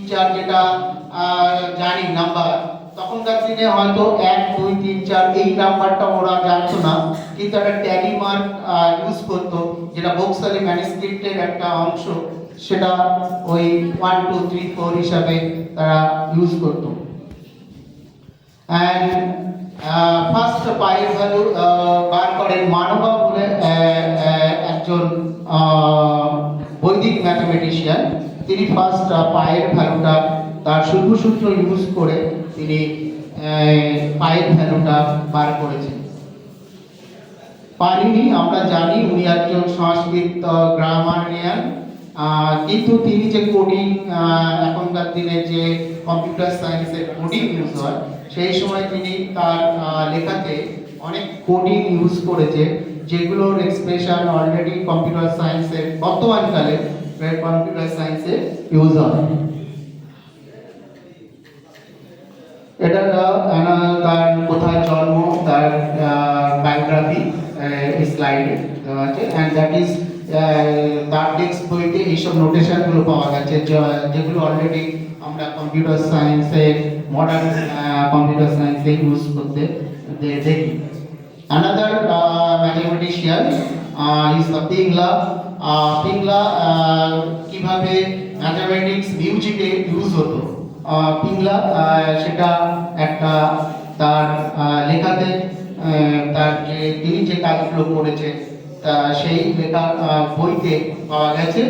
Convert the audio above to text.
চার যেটা জানি নাম্বার, তখনকার দিনে হয়তো 1 2 3 4 এই নাম্বারটা ওরা জানতো না, কিন্তু একটা ট্যালি মার্ক ইউজ করতো, যেটা বক্সালি ম্যানুস্ক্রিপ্টের একটা অংশ, সেটা ওই 1 2 3 4 হিসাবে তারা ইউজ করতো। অ্যান্ড ফার্স্ট পায়ের ভ্যালু বার করেন মানবা বলে একজন বৈদিক ম্যাথমেটিশিয়ান। তিনি ফার্স্ট পায়ের ভ্যালুটা তার সূত্র ইউজ করে তিনি পায়ের ভ্যালুটা বার করেছেন। পানিনি আমরা জানি উনি একজন সংস্কৃত গ্রামারিয়ান, কিন্তু তিনি যে কোডিং, এখনকার দিনে যে কম্পিউটার সায়েন্সের কোডিং ইউজ হয়, সেই সময় তিনি তার লেখাতে অনেক কোডিং ইউজ করেছে, যেগুলোর এক্সপ্রেশন অলরেডি কম্পিউটার সায়েন্সের বর্তমানকালে কম্পিউটার সায়েন্সে ইউজ হয়। এটা তার কোথায় জন্ম, তার বায়োগ্রাফি স্লাইডে দেওয়া আছে, অ্যান্ড দ্যাট ইজ তার টেক্সট বইতে এইসব নোটেশনগুলো পাওয়া গেছে, যেগুলো অলরেডি আমরা কম্পিউটার সায়েন্সে, মডার্ন কম্পিউটার সায়েন্সে ইউজ করতে দেখি। Another mathematician is Pingla. Pingla কিভাবে ম্যাথমেটিক্স মিউজিকে ইউজ হতো, পিংলা সেটা একটা তার লেখাতে, তার যে তিনি যে কাজগুলো করেছে তা সেই লেখা বইতে পাওয়া গেছে।